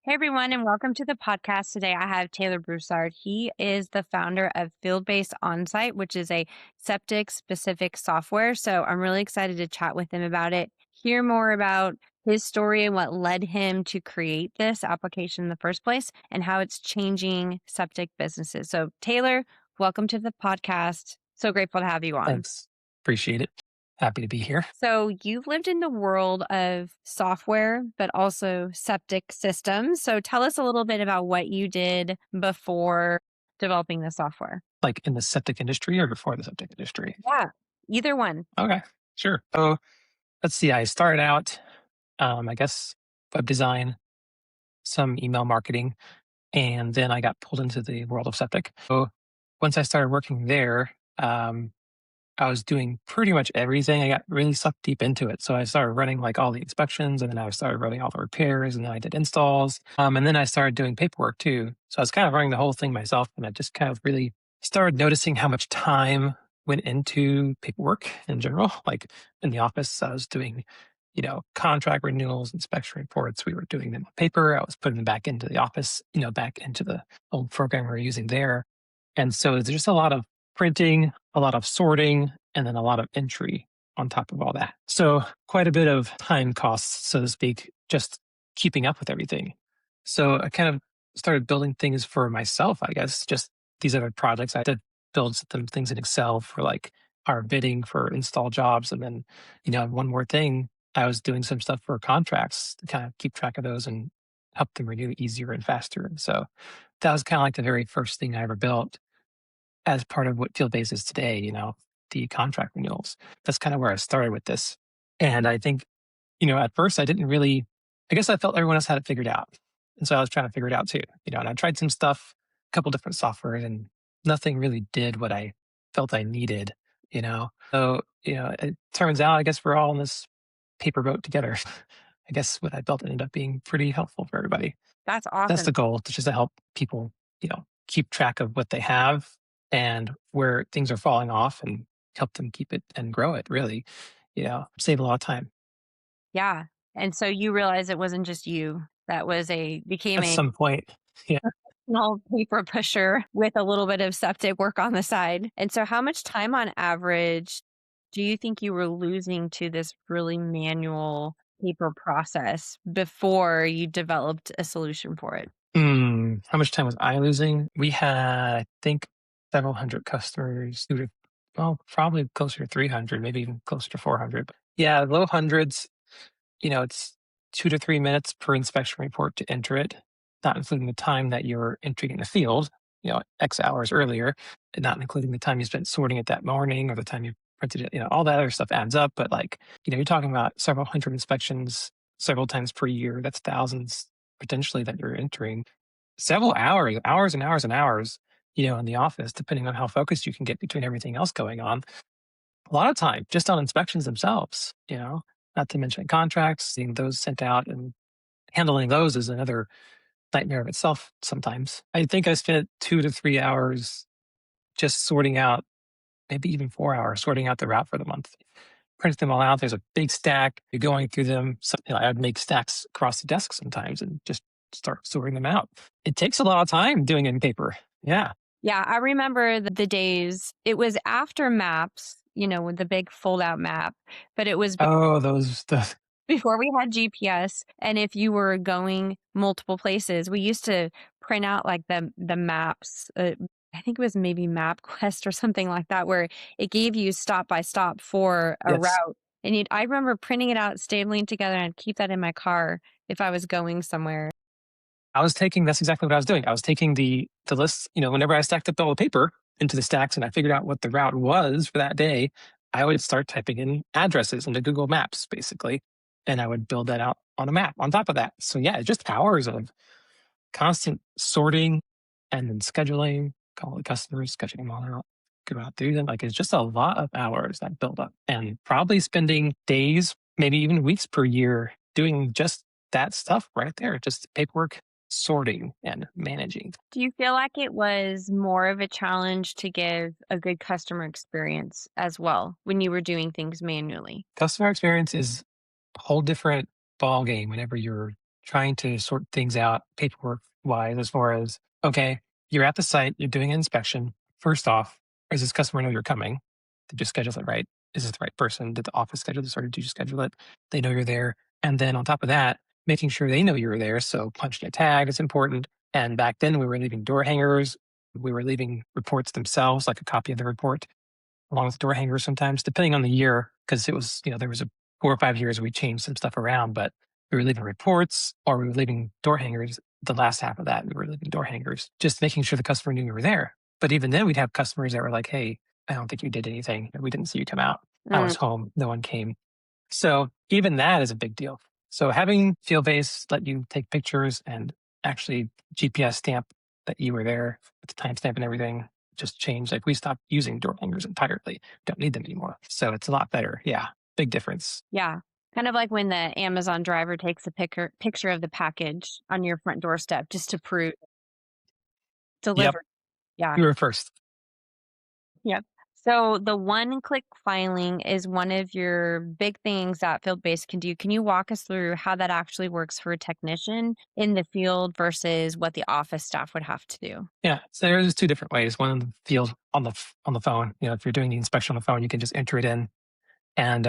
Hey everyone, and welcome to the podcast. Today I have Taylor Broussard. He is the founder of FieldBase Onsite, which is a septic-specific software. So I'm really excited to chat with him about it, hear more about his story and what led him to create this application in the first place, and how it's changing septic businesses. So Taylor, welcome to the podcast. So grateful to have you on. Thanks. Appreciate it. Happy to be here. So you've lived in the world of software, but also septic systems. So tell us a little bit about what you did before developing the software. Like in the septic industry or before the septic industry? Yeah, either one. Okay, sure. So let's see. I started out, I guess, web design, some email marketing, and then I got pulled into the world of septic. So once I started working there, I was doing pretty much everything. I got really sucked deep into it. So I started running like all the inspections, and then I started running all the repairs, and then I did installs. And then I started doing paperwork too. So I was kind of running the whole thing myself, and I just kind of really started noticing how much time went into paperwork in general. Like in the office, I was doing, contract renewals, inspection reports. We were doing them on paper. I was putting them back into the office, back into the old program we were using there. And so there's just a lot of printing, a lot of sorting, and then a lot of entry on top of all that. So quite a bit of time costs, so to speak, just keeping up with everything. So I kind of started building things for myself, I guess, just these other projects. I did build some things in Excel for like our bidding for install jobs. And then, one more thing, I was doing some stuff for contracts to kind of keep track of those and help them renew easier and faster. And so that was kind of like the very first thing I ever built as part of what FieldBase is today, the contract renewals. That's kind of where I started with this. And I think, at first I didn't really, I guess I felt everyone else had it figured out. And so I was trying to figure it out too, and I tried some stuff, a couple different softwares, and nothing really did what I felt I needed, So, it turns out, I guess we're all in this paper boat together. I guess what I built ended up being pretty helpful for everybody. That's That's awesome. the goal, to just to help people, keep track of what they have and where things are falling off and help them keep it and grow it, really, save a lot of time Yeah. And so you realize it wasn't just you that became at a some point. Yeah. small paper pusher with a little bit of septic work on the side. And so how much time on average do you think you were losing to this really manual paper process before you developed a solution for it? How much time was I losing? We had, I think, several hundred customers who were, well, probably closer to 300, maybe even closer to 400. But yeah, low hundreds. It's 2 to 3 minutes per inspection report to enter it, not including the time that you're entering in the field, X hours earlier, and not including the time you spent sorting it that morning or the time you printed it. All that other stuff adds up. But like, you're talking about several hundred inspections several times per year. That's thousands potentially that you're entering. Several hours, hours and hours and hours, in the office, depending on how focused you can get between everything else going on. A lot of time just on inspections themselves, not to mention contracts, getting those sent out, and handling those is another nightmare of itself sometimes. I think I spent 2 to 3 hours just sorting out, maybe even 4 hours sorting out the route for the month. Print them all out. There's a big stack. You're going through them. So, I'd make stacks across the desk sometimes and just start sorting them out. It takes a lot of time doing it in paper. Yeah. Yeah, I remember the days. It was after maps, with the big fold out map, but it was Oh, those the before we had GPS. And if you were going multiple places, we used to print out like the maps. I think it was maybe MapQuest or something like that, where it gave you stop by stop for a yes. route. And I remember printing it out, stapling it together, and I'd keep that in my car if I was going somewhere. That's exactly what I was doing. I was taking the list, whenever I stacked up all the paper into the stacks and I figured out what the route was for that day, I would start typing in addresses into Google Maps, basically. And I would build that out on a map on top of that. So yeah, just hours of constant sorting and then scheduling, call the customers, scheduling them all out, go out through them. Like, it's just a lot of hours that build up, and probably spending days, maybe even weeks per year doing just that stuff right there, just paperwork, sorting, and managing. Do you feel like it was more of a challenge to give a good customer experience as well when you were doing things manually? Customer experience is a whole different ball game whenever you're trying to sort things out paperwork wise as far as, okay, you're at the site, you're doing an inspection. First off, does this customer know you're coming? Did you schedule it right? Is this the right person? Did the office schedule this or did you schedule it? They know you're there. And then on top of that, making sure they know you were there. So punching a tag is important. And back then we were leaving door hangers. We were leaving reports themselves, like a copy of the report, along with door hangers sometimes, depending on the year, because it was, there was a 4 or 5 years we changed some stuff around, but we were leaving reports or we were leaving door hangers. The last half of that, we were leaving door hangers, just making sure the customer knew we were there. But even then, we'd have customers that were like, hey, I don't think you did anything. We didn't see you come out. I Mm, was home. No one came. So even that is a big deal. So having FieldBase let you take pictures and actually GPS stamp that you were there with the timestamp and everything just changed. Like we stopped using door hangers entirely. Don't need them anymore. So it's a lot better. Yeah. Big difference. yeah. Kind of like when the Amazon driver takes a picture of the package on your front doorstep just to prove Yep. delivered. Yeah. You were first. Yep. So the one-click filing is one of your big things that FieldBase can do. Can you walk us through how that actually works for a technician in the field versus what the office staff would have to do? Yeah. So there's two different ways. One in the field on the phone. If you're doing the inspection on the phone, you can just enter it in and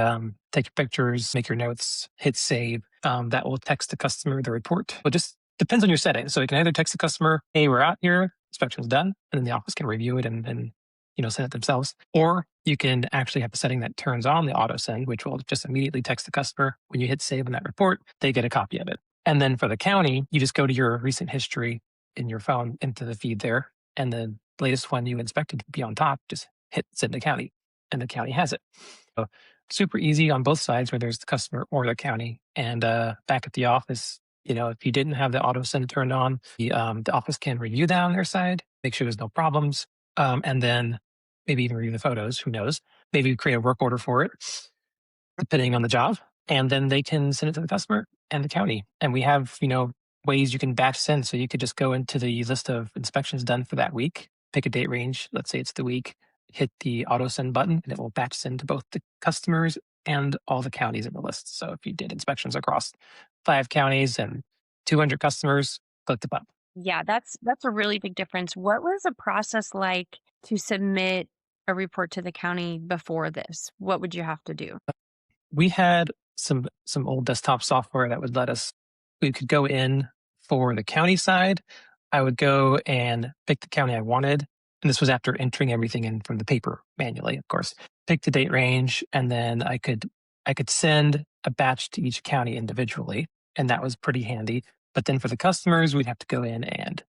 take your pictures, make your notes, hit save. That will text the customer the report. It just depends on your settings. So you can either text the customer, hey, we're out here, inspection's done, and then the office can review it and send it themselves. Or you can actually have a setting that turns on the auto send, which will just immediately text the customer. When you hit save on that report, they get a copy of it. And then for the county, you just go to your recent history in your phone into the feed there. And the latest one you inspected would be on top. Just hit send to county and the county has it. So super easy on both sides, whether it's the customer or the county. And back at the office, if you didn't have the auto send turned on, the office can review that on their side, make sure there's no problems, and then maybe even review the photos. Who knows? Maybe create a work order for it, depending on the job, and then they can send it to the customer and the county. And we have ways you can batch send, so you could just go into the list of inspections done for that week, pick a date range. Let's say it's the week, hit the auto send button, and it will batch send to both the customers and all the counties in the list. So if you did inspections across 5 counties and 200 customers, click the button. Yeah, that's a really big difference. What was the process like to submit a report to the county before this? What would you have to do? We had some old desktop software that would let us. We could go in for the county side. I would go and pick the county I wanted, and this was after entering everything in from the paper manually, of course. Pick the date range, and then I could send a batch to each county individually, and that was pretty handy. But then for the customers, we'd have to go in and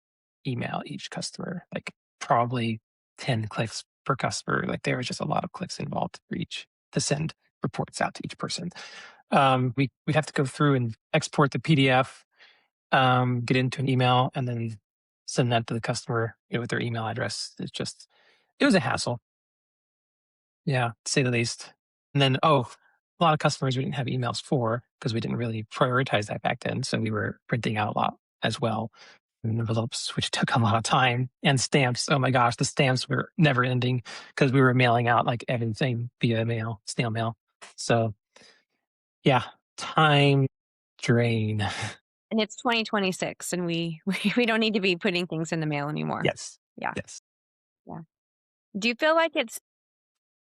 email each customer, like probably 10 clicks per customer. Like there was just a lot of clicks involved for each to send reports out to each person. We'd have to go through and export the PDF, get into an email, and then send that to the customer with their email address. It was a hassle. Yeah, to say the least. And then, a lot of customers we didn't have emails for because we didn't really prioritize that back then. So we were printing out a lot as well. And envelopes, which took a lot of time, and stamps. Oh my gosh, the stamps were never ending because we were mailing out like everything via mail, snail mail. So yeah, time drain. And it's 2026 and we don't need to be putting things in the mail anymore. Yes. Yeah. Yes. Yeah. Do you feel like it's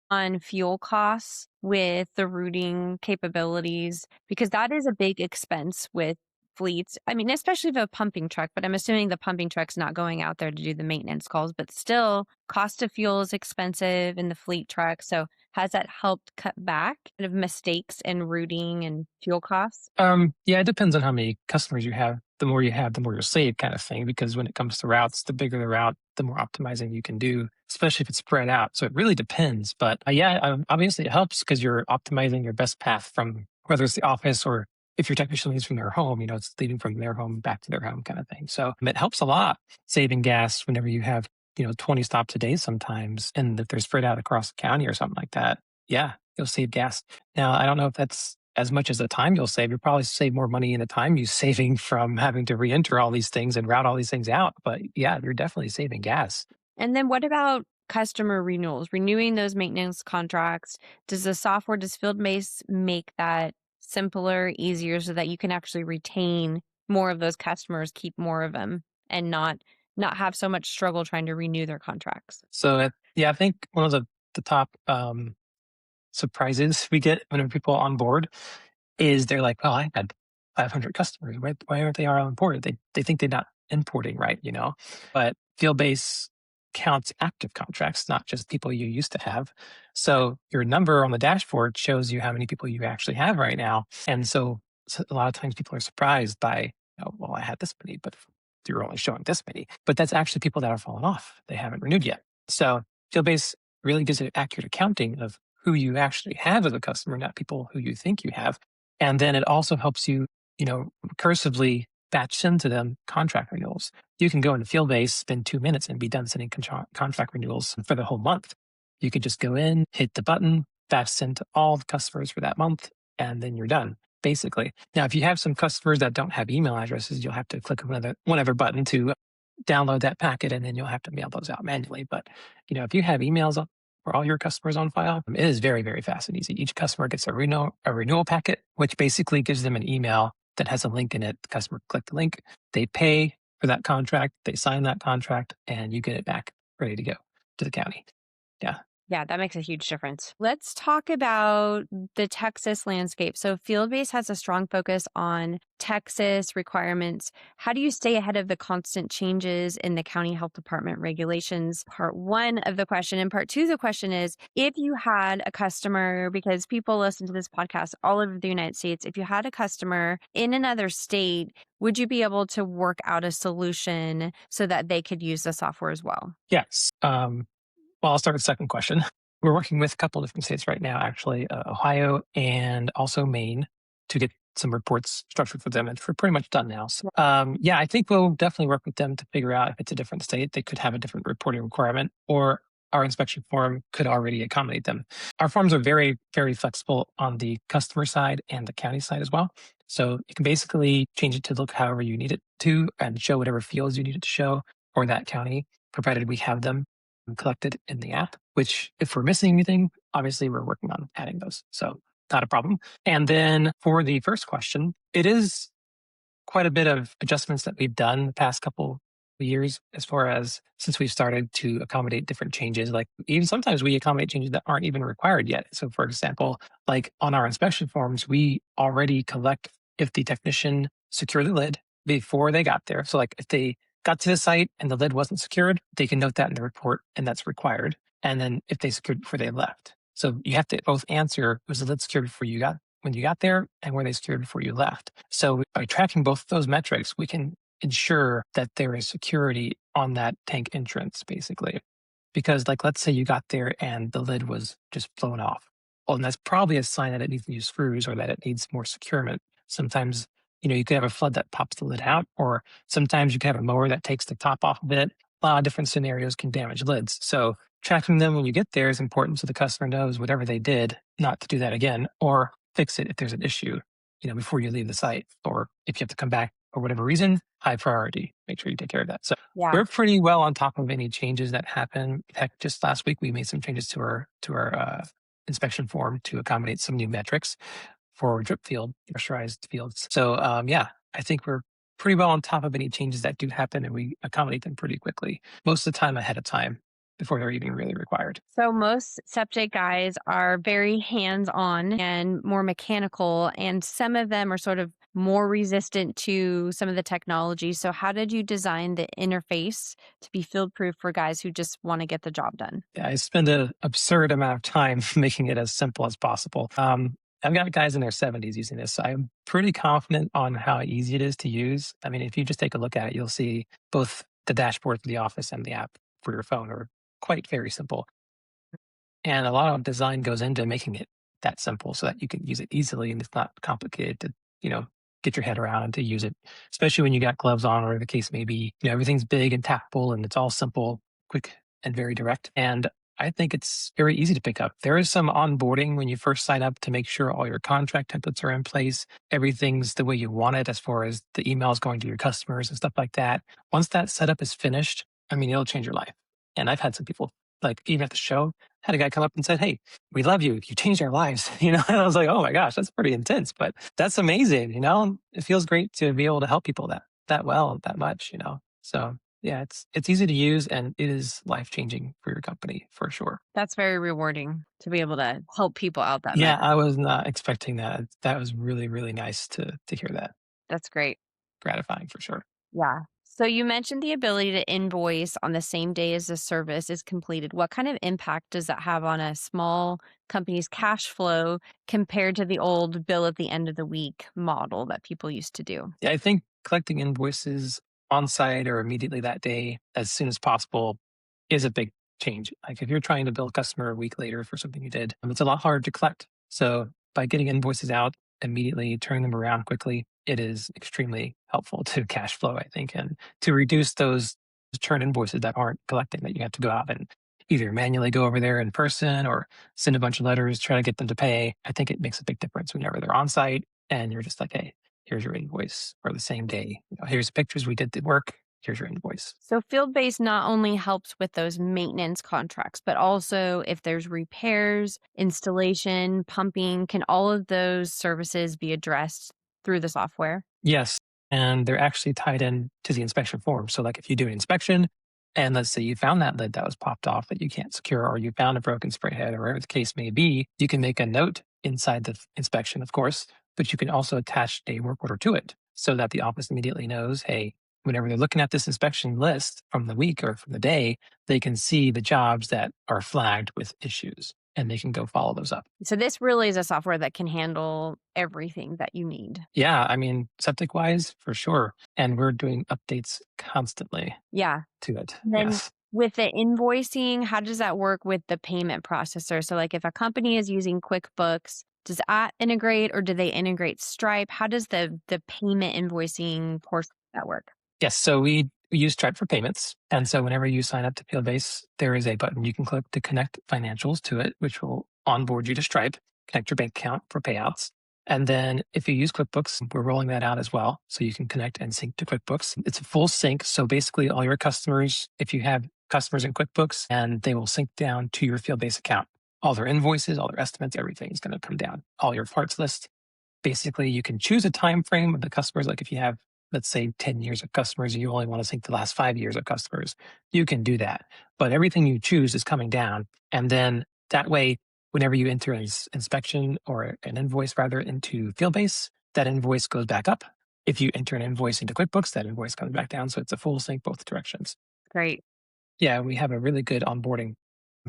on fuel costs with the routing capabilities? Because that is a big expense with fleets. I mean, especially the pumping truck, but I'm assuming the pumping truck's not going out there to do the maintenance calls, but still cost of fuel is expensive in the fleet truck. So has that helped cut back kind of mistakes in routing and fuel costs? Yeah, it depends on how many customers you have. The more you have, the more you'll save, kind of thing. Because when it comes to routes, the bigger the route, the more optimizing you can do, especially if it's spread out. So it really depends. But obviously it helps because you're optimizing your best path from whether it's the office or if your technician leaves from their home, it's leading from their home back to their home kind of thing. So it helps a lot saving gas whenever you have 20 stops a day sometimes. And if they're spread out across the county or something like that, yeah, you'll save gas. Now, I don't know if that's as much as the time you'll save. You'll probably save more money in the time you're saving from having to re-enter all these things and route all these things out. But yeah, you're definitely saving gas. And then what about customer renewals, renewing those maintenance contracts? Does FieldBase make that simpler, easier so that you can actually retain more of those customers, keep more of them, and not have so much struggle trying to renew their contracts. So, yeah, I think one of the top surprises we get when people on board is they're like, "Well, I had 500 customers. Why aren't they all on board?" They think they're not importing right, you know? But FieldBase counts active contracts, not just people you used to have. So your number on the dashboard shows you how many people you actually have right now. And so a lot of times people are surprised by, "Oh, well, I had this many, but you're only showing this many." But that's actually people that are fallen off. They haven't renewed yet. So FieldBase really gives an accurate accounting of who you actually have as a customer, not people who you think you have. And then it also helps you, recursively batch into them contract renewals. You can go into FieldBase, spend 2 minutes, and be done sending contract renewals for the whole month. You could just go in, hit the button, batch send to all the customers for that month, and then you're done, basically. Now, if you have some customers that don't have email addresses, you'll have to click whatever button to download that packet, and then you'll have to mail those out manually. But if you have emails for all your customers on file, it is very, very fast and easy. Each customer gets a renewal packet, which basically gives them an email that has a link in it. The customer click the link, they pay for that contract, they sign that contract, and you get it back ready to go to the county. Yeah. Yeah, that makes a huge difference. Let's talk about the Texas landscape. So, FieldBase has a strong focus on Texas requirements. How do you stay ahead of the constant changes in the county health department regulations? Part one of the question. And part two of the question is, if you had a customer, because people listen to this podcast all over the United States, if you had a customer in another state, would you be able to work out a solution so that they could use the software as well? Yes. Well, I'll start with the second question. We're working with a couple different states right now, actually, Ohio and also Maine, to get some reports structured for them. And we're pretty much done now. So, yeah, I think we'll definitely work with them to figure out if it's a different state. They could have a different reporting requirement, or our inspection form could already accommodate them. Our forms are very, very flexible on the customer side and the county side as well. So you can basically change it to look however you need it to and show whatever fields you need it to show for that county, provided we have them collected in the app, which if we're missing anything, obviously we're working on adding those. So not a problem. And then for the first question, it is quite a bit of adjustments that we've done the past couple of years as far as since we've started to accommodate different changes. Like even sometimes we accommodate changes that aren't even required yet. So for example, like on our inspection forms, we already collect if the technician secured the lid before they got there. So like if they got to the site and the lid wasn't secured, they can note that in the report and that's required. And then if they secured before they left. So you have to both answer, was the lid secured before you got when you got there and were they secured before you left? So by tracking both those metrics, we can ensure that there is security on that tank entrance, basically. Because like, let's say you got there and the lid was just blown off. Well, and that's probably a sign that it needs new screws or that it needs more securement. Sometimes, you could have a flood that pops the lid out, or sometimes you could have a mower that takes the top off of it. A lot of different scenarios can damage lids. So tracking them when you get there is important so the customer knows whatever they did, not to do that again, or fix it if there's an issue, before you leave the site. Or if you have to come back for whatever reason, high priority, make sure you take care of that. So Yeah. we're pretty well on top of any changes that happen. Heck, just last week, we made some changes to our inspection form to accommodate some new metrics for drip field, pressurized fields. So yeah, I think we're pretty well on top of any changes that do happen and we accommodate them pretty quickly, most of the time ahead of time before they're even really required. So most septic guys are very hands-on and more mechanical, and some of them are sort of more resistant to some of the technology. So how did you design the interface to be field proof for guys who just want to get the job done? Yeah, I spend an absurd amount of time making it as simple as possible. I've got guys in their 70s using this, so I'm pretty confident on how easy it is to use. I mean, if you just take a look at it, you'll see both the dashboard for the office and the app for your phone are quite very simple. And a lot of design goes into making it that simple so that you can use it easily and it's not complicated to, get your head around and to use it, especially when you got gloves on or the case may be. Everything's big and tappable and it's all simple, quick, and very direct. And I think it's very easy to pick up. There is some onboarding when you first sign up to make sure all your contract templates are in place. Everything's the way you want it as far as the emails going to your customers and stuff like that. Once that setup is finished, I mean, it'll change your life. And I've had some people, like even at the show, had a guy come up and said, "Hey, we love you. You changed our lives." And I was like, "Oh my gosh, that's pretty intense, but that's amazing." It feels great to be able to help people that well, that much. So yeah, it's easy to use and it is life changing for your company for sure. That's very rewarding to be able to help people out that Yeah, matter. I was not expecting that. That was really, really nice to hear that. That's great. Gratifying for sure. Yeah. So you mentioned the ability to invoice on the same day as the service is completed. What kind of impact does that have on a small company's cash flow compared to the old bill at the end of the week model that people used to do? Yeah, I think collecting invoices on site or immediately that day as soon as possible is a big change. Like if you're trying to bill a customer a week later for something you did, it's a lot harder to collect. So by getting invoices out immediately, turning them around quickly, it is extremely helpful to cash flow, I think, and to reduce those churn invoices that aren't collecting that you have to go out and either manually go over there in person or send a bunch of letters, try to get them to pay. I think it makes a big difference whenever they're on site and you're just like, hey, here's your invoice for the same day. Here's the pictures we did the work. Here's your invoice. So FieldBase not only helps with those maintenance contracts, but also if there's repairs, installation, pumping, can all of those services be addressed through the software? Yes. And they're actually tied in to the inspection form. So, like if you do an inspection and let's say you found that lid that was popped off that you can't secure, or you found a broken spray head, or whatever the case may be, you can make a note inside the inspection, of course, but you can also attach a work order to it so that the office immediately knows, hey, whenever they're looking at this inspection list from the week or from the day, they can see the jobs that are flagged with issues and they can go follow those up. So this really is a software that can handle everything that you need. Yeah, I mean, septic wise, for sure. And we're doing updates constantly Yeah. to it. Then Yes. with the invoicing, how does that work with the payment processor? So like if a company is using QuickBooks, does that integrate or do they integrate Stripe? How does the payment invoicing portion of that work? Yes. So we use Stripe for payments. And so whenever you sign up to FieldBase, there is a button you can click to connect financials to it, which will onboard you to Stripe, connect your bank account for payouts. And then if you use QuickBooks, we're rolling that out as well. So you can connect and sync to QuickBooks. It's a full sync. So basically, all your customers, if you have customers in QuickBooks, and they will sync down to your FieldBase account. All their invoices, all their estimates, everything is going to come down. All your parts list. Basically, you can choose a time frame of the customers. Like if you have, let's say, 10 years of customers, and you only want to sync the last 5 years of customers, you can do that. But everything you choose is coming down. And then that way, whenever you enter an inspection or an invoice rather into FieldBase, that invoice goes back up. If you enter an invoice into QuickBooks, that invoice comes back down. So it's a full sync both directions. Great. Yeah, we have a really good onboarding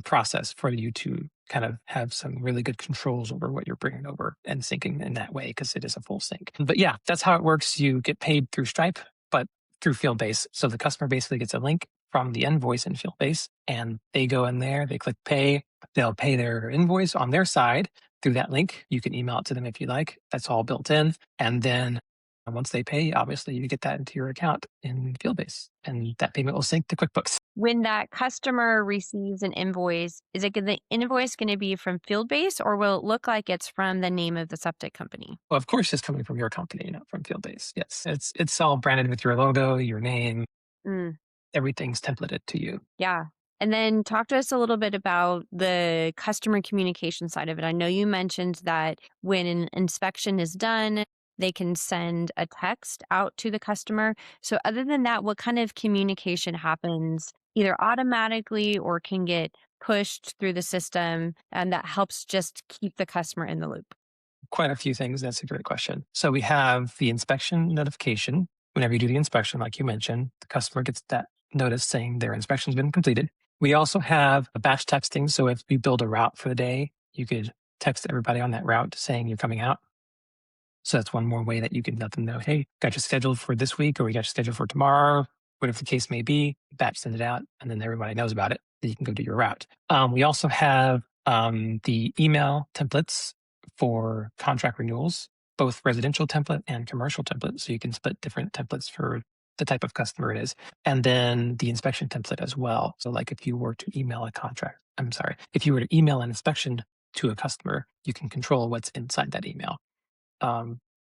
process for you to kind of have some really good controls over what you're bringing over and syncing in that way because it is a full sync. But yeah, that's how it works. You get paid through Stripe, but through FieldBase. So the customer basically gets a link from the invoice in FieldBase and they go in there, they click pay, they'll pay their invoice on their side through that link. You can email it to them if you like. That's all built in. And then once they pay, obviously you get that into your account in FieldBase and that payment will sync to QuickBooks. When that customer receives an invoice, is it the invoice going to be from FieldBase or will it look like it's from the name of the septic company? Well, of course, it's coming from your company, not from FieldBase. Yes, it's all branded with your logo, your name. Mm. Everything's templated to you. Yeah. And then talk to us a little bit about the customer communication side of it. I know you mentioned that when an inspection is done, they can send a text out to the customer. So, other than that, what kind of communication happens either automatically or can get pushed through the system and that helps just keep the customer in the loop? Quite a few things. That's a great question. So we have the inspection notification. Whenever you do the inspection, like you mentioned, the customer gets that notice saying their inspection's been completed. We also have a batch texting. So if we build a route for the day, you could text everybody on that route saying you're coming out. So that's one more way that you can let them know, hey, got you scheduled for this week or we got you scheduled for tomorrow, whatever the case may be, batch send it out and then everybody knows about it. Then you can go do your route. We also have the email templates for contract renewals, both residential template and commercial template. So you can split different templates for the type of customer it is. And then the inspection template as well. So like if you were to email a contract, I'm sorry, if you were to email an inspection to a customer, you can control what's inside that email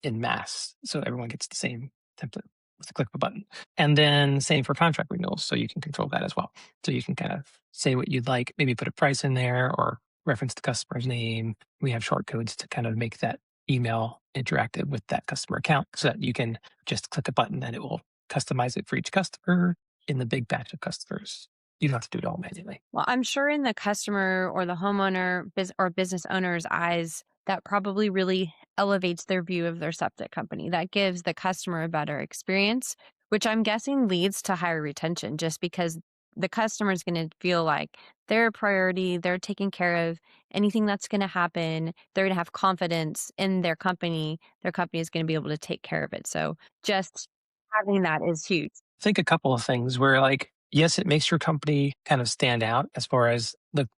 in mass. So everyone gets the same template. with the click of a button. And then same for contract renewals. So you can control that as well. So you can kind of say what you'd like, maybe put a price in there or reference the customer's name. We have short codes to kind of make that email interactive with that customer account so that you can just click a button and it will customize it for each customer in the big batch of customers. You don't have to do it all manually. Well, I'm sure in the customer or the homeowner or business owner's eyes, that probably really elevates their view of their septic company. That gives the customer a better experience, which I'm guessing leads to higher retention just because the customer is going to feel like they're a priority, they're taken care of. Anything that's going to happen, they're going to have confidence in their company. Their company is going to be able to take care of it. So just having that is huge. Think a couple of things where like, yes, it makes your company kind of stand out as far as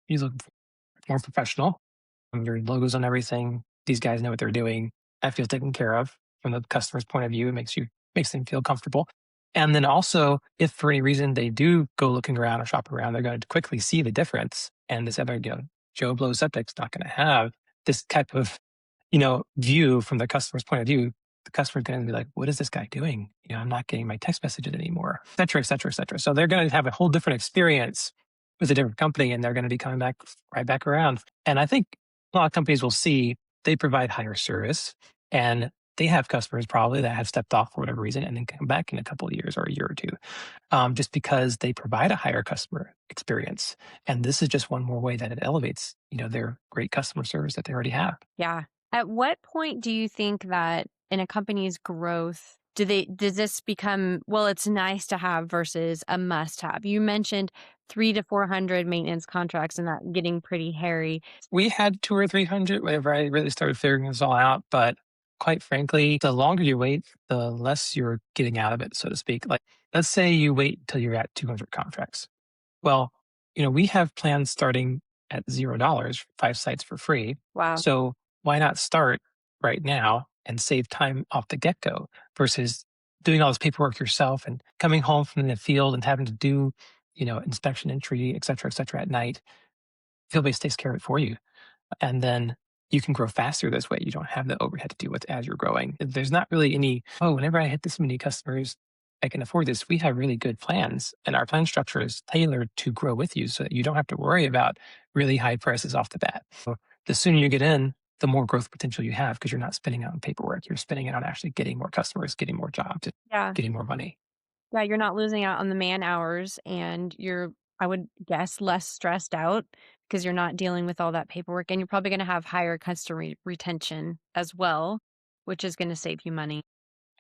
you look more professional. Your logos on everything. These guys know what they're doing. I feel taken care of from the customer's point of view. It makes them feel comfortable. And then also, if for any reason they do go looking around or shopping around, they're going to quickly see the difference. And this other, Joe Blow Septic's not going to have this type of, view from the customer's point of view. The customer's going to be like, what is this guy doing? I'm not getting my text messages anymore, et cetera, et cetera, et cetera. So they're going to have a whole different experience with a different company and they're going to be coming back right back around. And I think a lot of companies will see they provide higher service and they have customers probably that have stepped off for whatever reason and then come back in a couple of years or a year or two, just because they provide a higher customer experience. And this is just one more way that it elevates, their great customer service that they already have. Yeah. At what point do you think that in a company's growth, does this become, well, it's nice to have versus a must have? You mentioned 300 to 400 maintenance contracts and that getting pretty hairy. We had 200 or 300 whenever I really started figuring this all out. But quite frankly, the longer you wait, the less you're getting out of it, so to speak. Like, let's say you wait until you're at 200 contracts. Well, we have plans starting at $0, 5 sites for free. Wow. So why not start right now and save time off the get-go versus doing all this paperwork yourself and coming home from the field and having to do, inspection entry, et cetera, at night. FieldBase takes care of it for you. And then you can grow faster this way. You don't have the overhead to deal with as you're growing. There's not really any, whenever I hit this many customers, I can afford this. We have really good plans and our plan structure is tailored to grow with you so that you don't have to worry about really high prices off the bat. So the sooner you get in, the more growth potential you have because you're not spending it on paperwork. You're spending it on actually getting more customers, getting more jobs, Yeah. getting more money. Yeah. You're not losing out on the man hours and you're, I would guess, less stressed out because you're not dealing with all that paperwork and you're probably going to have higher customer retention as well, which is going to save you money.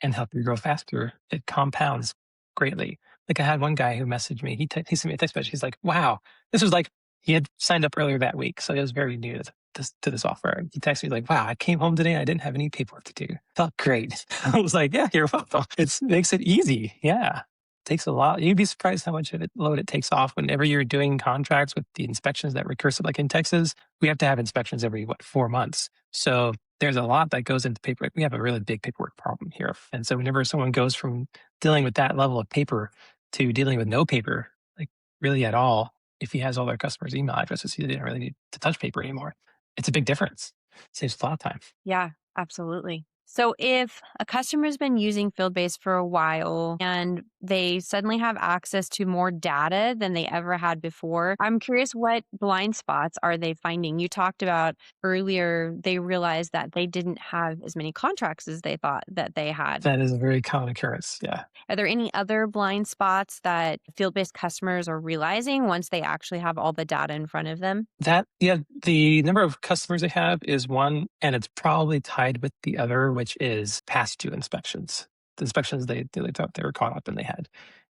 And help you grow faster. It compounds greatly. Like I had one guy who messaged me. He sent me a text message. He's like, "Wow, this was like he had signed up earlier that week, so he was very new to the software." He texted me like, "Wow, I came home today. I didn't have any paperwork to do. Felt great." I was like, "Yeah, you're welcome. It makes it easy. Yeah, takes a lot. You'd be surprised how much of it load it takes off whenever you're doing contracts with the inspections that recursive. Like in Texas, we have to have inspections every 4 months. So there's a lot that goes into paperwork. We have a really big paperwork problem here. And so whenever someone goes from dealing with that level of paper to dealing with no paper, like really at all, if he has all their customers' email addresses, he didn't really need to touch paper anymore. It's a big difference. Saves a lot of time. Yeah, absolutely. So if a customer's been using FieldBase for a while and they suddenly have access to more data than they ever had before, I'm curious what blind spots are they finding? You talked about earlier, they realized that they didn't have as many contracts as they thought that they had. That is a very common occurrence. Yeah. Are there any other blind spots that FieldBase customers are realizing once they actually have all the data in front of them? The number of customers they have is one, and it's probably tied with the other, which is past due inspections. The inspections they thought they were caught up and they had,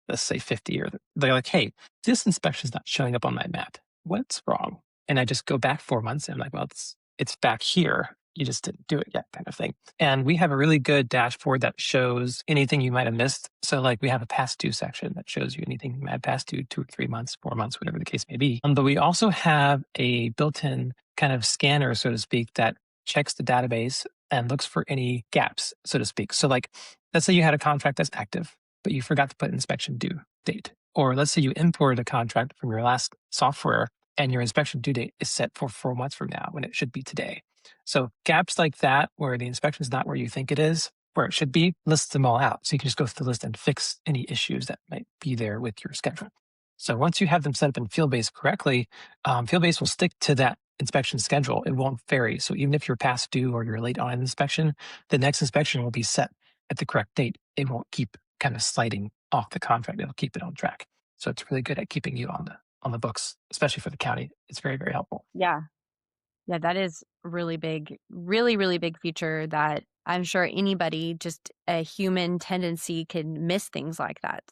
let's say 50, or they're like, "Hey, this inspection's not showing up on my map. What's wrong?" And I just go back 4 months and I'm like, "Well, it's back here. You just didn't do it yet," kind of thing. And we have a really good dashboard that shows anything you might have missed. So like we have a past due section that shows you anything you might have past due 2 or 3 months, 4 months, whatever the case may be. But we also have a built-in kind of scanner, so to speak, that checks the database and looks for any gaps, so to speak. So like, let's say you had a contract that's active, but you forgot to put inspection due date. Or let's say you imported a contract from your last software and your inspection due date is set for 4 months from now when it should be today. So gaps like that, where the inspection is not where you think it is, where it should be, lists them all out. So you can just go through the list and fix any issues that might be there with your schedule. So once you have them set up in FieldBase correctly, FieldBase will stick to that inspection schedule. It won't vary. So even if you're past due or you're late on an inspection, the next inspection will be set at the correct date. It won't keep kind of sliding off the contract. It'll keep it on track. So it's really good at keeping you on the books, especially for the county. It's very, very helpful. Yeah. Yeah, that is really big, really, really big feature that I'm sure anybody, just a human tendency, can miss things like that.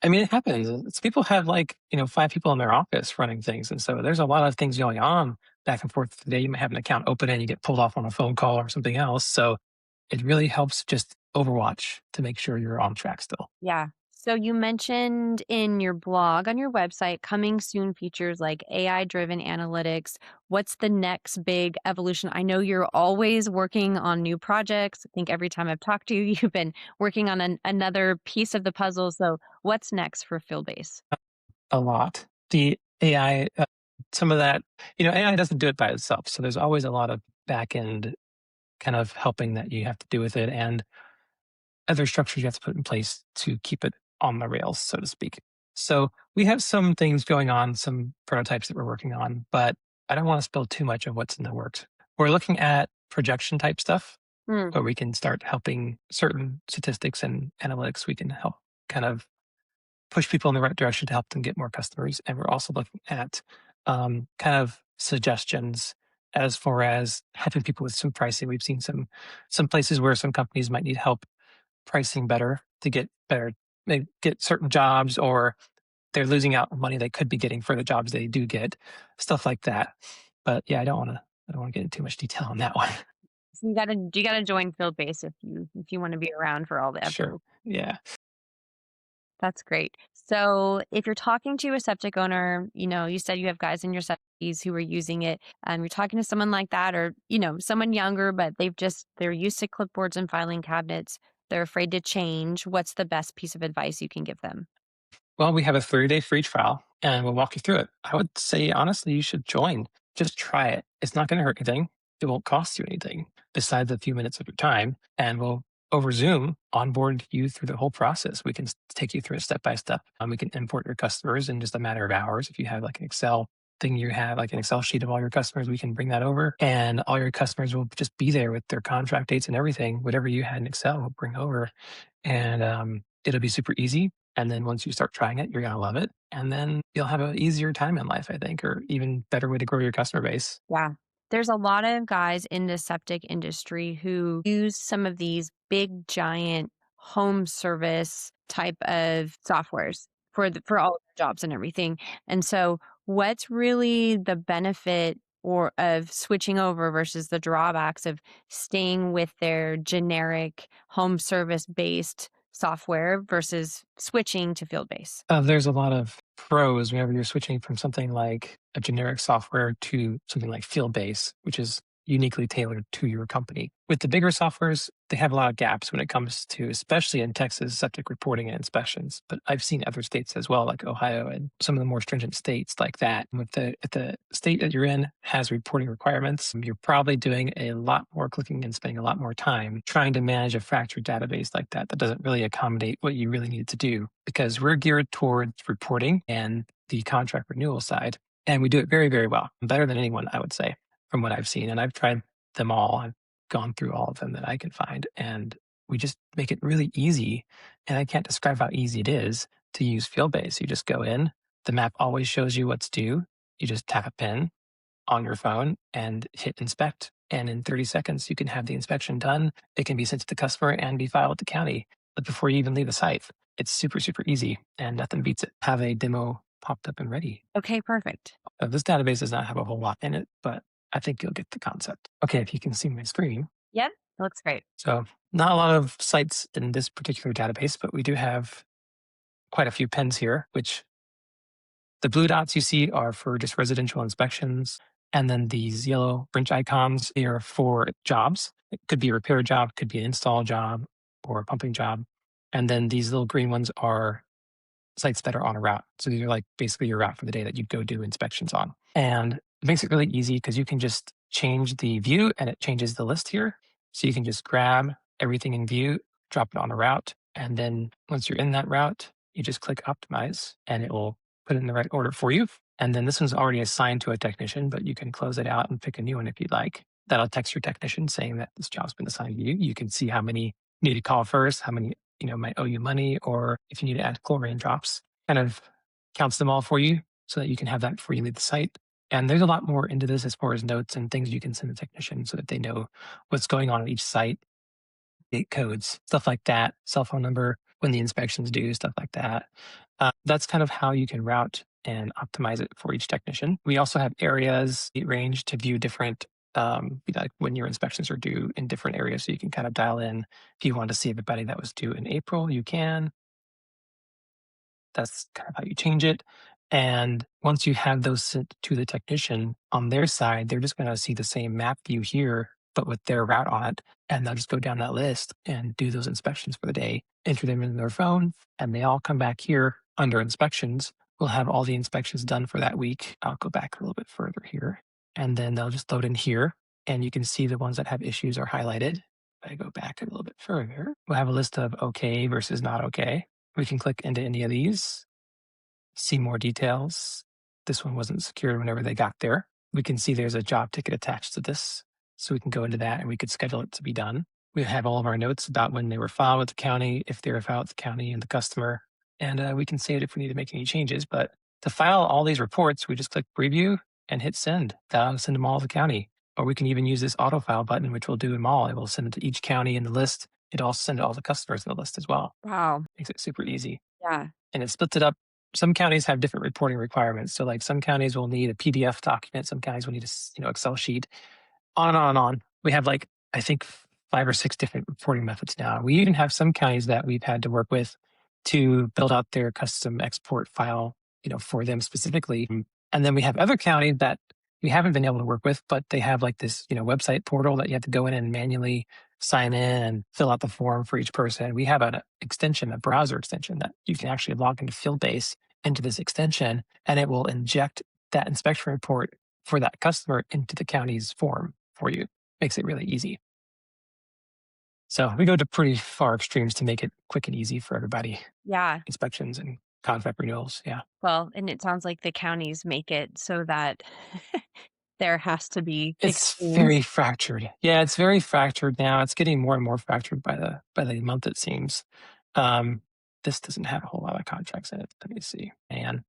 I mean, it happens. People have like, 5 people in their office running things. And so there's a lot of things going on back and forth today. You might have an account open and you get pulled off on a phone call or something else. So it really helps just overwatch to make sure you're on track still. Yeah. So you mentioned in your blog on your website coming soon features like AI driven analytics. What's the next big evolution? I know you're always working on new projects. I think every time I've talked to you, you've been working on another piece of the puzzle. So what's next for FieldBase? A lot. The AI, some of that, AI doesn't do it by itself. So there's always a lot of back end kind of helping that you have to do with it and other structures you have to put in place to keep it on the rails, so to speak. So we have some things going on, some prototypes that we're working on, but I don't want to spill too much of what's in the works. We're looking at projection type stuff Mm, where we can start helping certain statistics and analytics. We can help kind of push people in the right direction to help them get more customers. And we're also looking at kind of suggestions as far as helping people with some pricing. We've seen some places where some companies might need help pricing better to get better, maybe get certain jobs, or they're losing out on money they could be getting for the jobs they do get, stuff like that. But yeah, I don't want to get into too much detail on that one. so you gotta join FieldBase if you want to be around for all the Sure. updates. Yeah. That's great. So if you're talking to a septic owner, you said you have guys in your septies who are using it. You're talking to someone like that, or someone younger, but they're used to clipboards and filing cabinets. They're afraid to change. What's the best piece of advice you can give them? Well, we have a 30-day free trial and we'll walk you through it. I would say, honestly, you should join. Just try it. It's not going to hurt anything. It won't cost you anything besides a few minutes of your time. And we'll, over Zoom, onboard you through the whole process. We can take you through it step by step. We can import your customers in just a matter of hours. If you have like an Excel thing, you have like an Excel sheet of all your customers, we can bring that over and all your customers will just be there with their contract dates and everything. Whatever you had in Excel, we'll bring over. And it'll be super easy. And then once you start trying it, you're going to love it. And then you'll have an easier time in life, I think, or even better way to grow your customer base. Yeah. There's a lot of guys in the septic industry who use some of these big, giant home service type of softwares for all of their jobs and everything. And so, what's really the benefit or of switching over versus the drawbacks of staying with their generic home service based software versus switching to FieldBase? There's a lot of pros whenever you're switching from something like a generic software to something like FieldBase, which is uniquely tailored to your company. With the bigger softwares, they have a lot of gaps when it comes to, especially in Texas, septic reporting and inspections. But I've seen other states as well, like Ohio and some of the more stringent states like that. If the state that you're in has reporting requirements, you're probably doing a lot more clicking and spending a lot more time trying to manage a fractured database like that doesn't really accommodate what you really need to do because we're geared towards reporting and the contract renewal side. And we do it very, very well, better than anyone, I would say, from what I've seen. And I've tried them all. I've gone through all of them that I can find. And we just make it really easy. And I can't describe how easy it is to use FieldBase. You just go in, the map always shows you what's due. You just tap a pin on your phone and hit inspect. And in 30 seconds, you can have the inspection done. It can be sent to the customer and be filed with the county. But before you even leave the site, it's super, super easy and nothing beats it. Have a demo popped up and ready. Okay, perfect. This database does not have a whole lot in it, but I think you'll get the concept. Okay, if you can see my screen. Yep, that looks great. So not a lot of sites in this particular database, but we do have quite a few pens here, which the blue dots you see are for just residential inspections. And then these yellow branch icons are for jobs. It could be a repair job, could be an install job or a pumping job. And then these little green ones are sites that are on a route. So these are like basically your route for the day that you'd go do inspections on. And it makes it really easy because you can just change the view and it changes the list here. So you can just grab everything in view, drop it on a route. And then once you're in that route, you just click optimize and it will put it in the right order for you. And then this one's already assigned to a technician, but you can close it out and pick a new one if you'd like. That'll text your technician saying that this job's been assigned to you. You can see how many you need to call first, how many, might owe you money, or if you need to add chlorine drops, kind of counts them all for you so that you can have that before you leave the site. And there's a lot more into this as far as notes and things you can send the technician so that they know what's going on at each site, gate codes, stuff like that, cell phone number, when the inspections due, stuff like that. That's kind of how you can route and optimize it for each technician. We also have areas, range to view different, like when your inspections are due in different areas. So you can kind of dial in if you want to see everybody that was due in April, you can. That's kind of how you change it. And once you have those sent to the technician on their side, they're just going to see the same map view here, but with their route on it. And they'll just go down that list and do those inspections for the day, enter them in their phone, and they all come back here under inspections. We'll have all the inspections done for that week. I'll go back a little bit further here. And then they'll just load in here. And you can see the ones that have issues are highlighted. If I go back a little bit further, we'll have a list of okay versus not okay. We can click into any of these, see more details. This one wasn't secured whenever they got there. We can see there's a job ticket attached to this. So we can go into that and we could schedule it to be done. We have all of our notes about when they were filed with the county, if they were filed with the county and the customer. And we can save it if we need to make any changes. But to file all these reports, we just click preview and hit send. That'll send them all to the county. Or we can even use this auto file button, which will do them all. It will send it to each county in the list. It'll also send all the customers in the list as well. Wow. Makes it super easy. Yeah. And it splits it up. Some counties have different reporting requirements. So like some counties will need a PDF document. Some counties will need a Excel sheet, on and on and on. We have like, I think 5 or 6 different reporting methods now. We even have some counties that we've had to work with to build out their custom export file, for them specifically. And then we have other counties that we haven't been able to work with, but they have like this, website portal that you have to go in and manually sign in and fill out the form for each person. We have an extension, a browser extension that you can actually log into FieldBase into this extension, and it will inject that inspection report for that customer into the county's form for you. Makes it really easy. So we go to pretty far extremes to make it quick and easy for everybody. Yeah. Inspections and contract renewals. Yeah. Well, and it sounds like the counties make it so that there has to be It's extremes. very fractured. Yeah, it's very fractured now. It's getting more and more fractured by the month, it seems. This doesn't have a whole lot of contracts in it. Let me see. And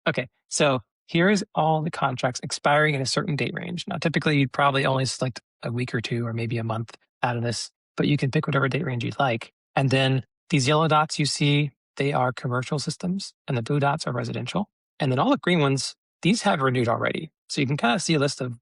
okay, so here's all the contracts expiring in a certain date range. Now, typically, you'd probably only select a week or two or maybe a month out of this, but you can pick whatever date range you'd like. And then these yellow dots you see, they are commercial systems, and the blue dots are residential. And then all the green ones, these have renewed already. So you can kind of see a list of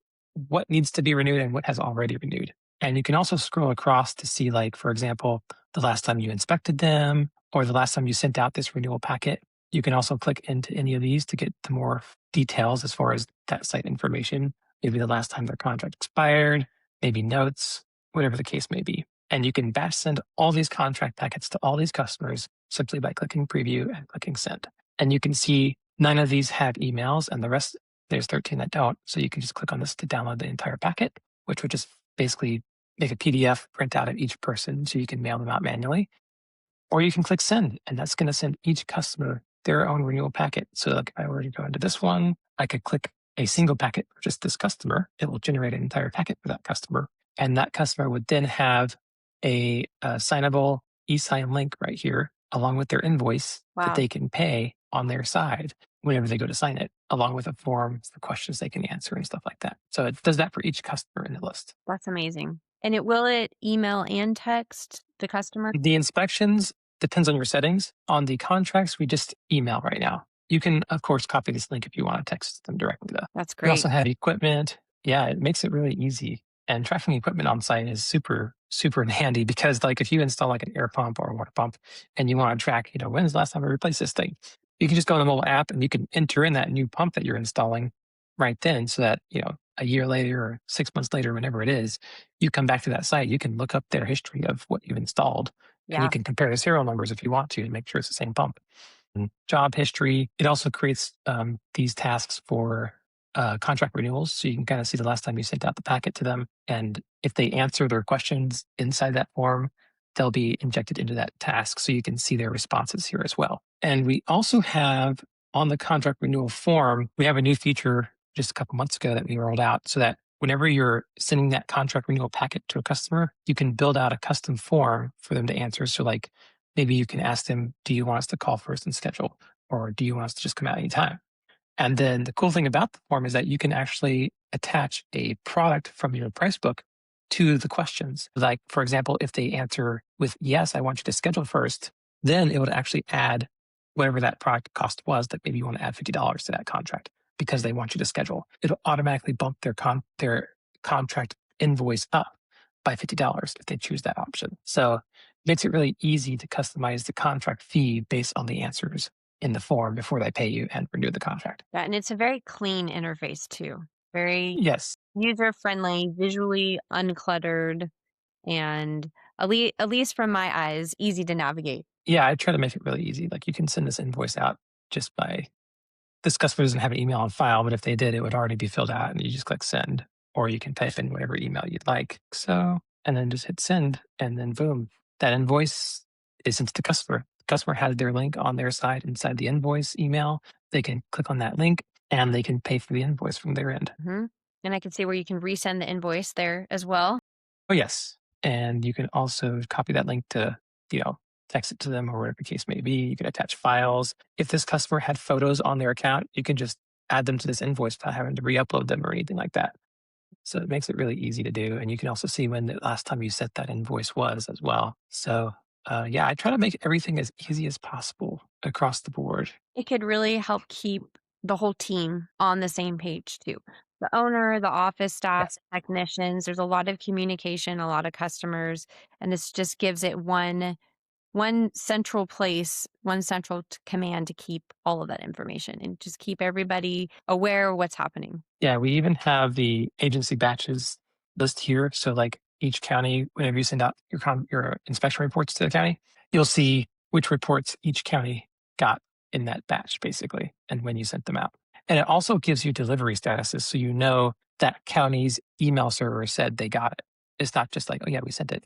what needs to be renewed and what has already renewed. And you can also scroll across to see, like, for example, the last time you inspected them or the last time you sent out this renewal packet. You can also click into any of these to get the more details as far as that site information, maybe the last time their contract expired, maybe notes, whatever the case may be. And you can batch send all these contract packets to all these customers simply by clicking preview and clicking send. And you can see 9 of these have emails and the rest, there's 13 that don't. So you can just click on this to download the entire packet, which would just basically make a PDF printout of each person so you can mail them out manually. Or you can click send, and that's going to send each customer their own renewal packet. So like if I were to go into this one, I could click a single packet for just this customer. It will generate an entire packet for that customer. And that customer would then have a signable e-sign link right here, along with their invoice that they can pay on their side whenever they go to sign it, along with a form for questions they can answer and stuff like that. So it does that for each customer in the list. That's amazing. And will it email and text the customer? The inspections depends on your settings. On the contracts, we just email right now. You can, of course, copy this link if you want to text them directly though. That's We great. also have equipment. Yeah, it makes it really easy. And tracking equipment on site is super, super handy because like if you install like an air pump or a water pump and you want to track, when's the last time I replaced this thing? You can just go on the mobile app and you can enter in that new pump that you're installing right then so that, a year later or 6 months later, whenever it is, you come back to that site, you can look up their history of what you've installed and you can compare the serial numbers if you want to make sure it's the same pump. And job history. It also creates these tasks for contract renewals. So you can kind of see the last time you sent out the packet to them. And if they answer their questions inside that form, they'll be injected into that task. So you can see their responses here as well. And we also have on the contract renewal form, we have a new feature just a couple months ago that we rolled out so that whenever you're sending that contract renewal packet to a customer, you can build out a custom form for them to answer. So like maybe you can ask them, do you want us to call first and schedule? Or do you want us to just come out anytime? And then the cool thing about the form is that you can actually attach a product from your price book to the questions. Like, for example, if they answer with, yes, I want you to schedule first, then it would actually add whatever that product cost was that maybe you want to add $50 to that contract because they want you to schedule. It'll automatically bump their contract invoice up by $50 if they choose that option. So it makes it really easy to customize the contract fee based on the answers in the form before they pay you and renew the contract. Yeah, and it's a very clean interface too. Very Yes. user friendly, visually uncluttered, and at least from my eyes, easy to navigate. Yeah, I try to make it really easy. Like you can send this invoice out just by this customer doesn't have an email on file, but if they did, it would already be filled out and you just click send, or you can type in whatever email you'd like. So, and then just hit send and then boom, that invoice is sent to the customer. The customer has their link on their side inside the invoice email. They can click on that link and they can pay for the invoice from their end. Hmm. And I can see where you can resend the invoice there as well. Oh, yes. And you can also copy that link to, text it to them or whatever the case may be. You can attach files. If this customer had photos on their account, you can just add them to this invoice without having to re-upload them or anything like that. So it makes it really easy to do. And you can also see when the last time you sent that invoice was as well. So yeah, I try to make everything as easy as possible across the board. It could really help keep the whole team on the same page too. The owner, the office staff, Yes. technicians, there's a lot of communication, a lot of customers, and this just gives it one central place, one central command to keep all of that information and just keep everybody aware of what's happening. Yeah, we even have the agency batches list here. So like each county, whenever you send out your inspection reports to the county, you'll see which reports each county got in that batch basically and when you sent them out. And it also gives you delivery statuses so you know that county's email server said they got it. It's not just like, oh yeah, we sent it.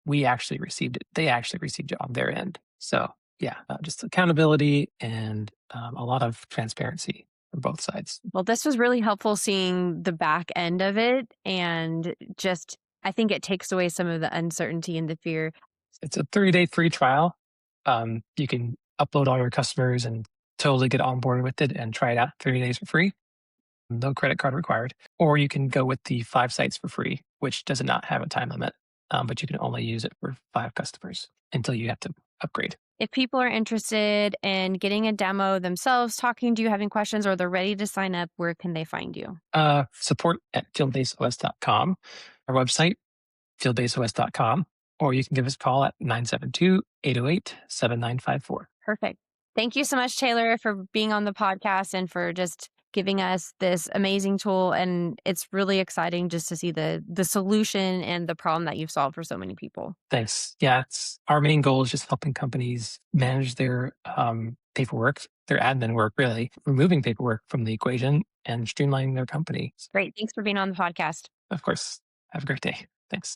We actually received it. They actually received it on their end. So yeah, just accountability and a lot of transparency from both sides. Well, this was really helpful seeing the back end of it and just I think it takes away some of the uncertainty and the fear. It's a 30-day free trial. You can upload all your customers and totally get on board with it and try it out 30 days for free. No credit card required. Or you can go with the 5 sites for free, which does not have a time limit, but you can only use it for 5 customers until you have to upgrade. If people are interested in getting a demo themselves, talking to you, having questions, or they're ready to sign up, where can they find you? Support at fieldbaseos.com, our website, fieldbaseos.com, or you can give us a call at 972-808-7954. Perfect. Thank you so much, Taylor, for being on the podcast and for just giving us this amazing tool. And it's really exciting just to see the solution and the problem that you've solved for so many people. Thanks. Yeah, it's our main goal is just helping companies manage their paperwork, their admin work, really, removing paperwork from the equation and streamlining their company. Great. Thanks for being on the podcast. Of course. Have a great day. Thanks.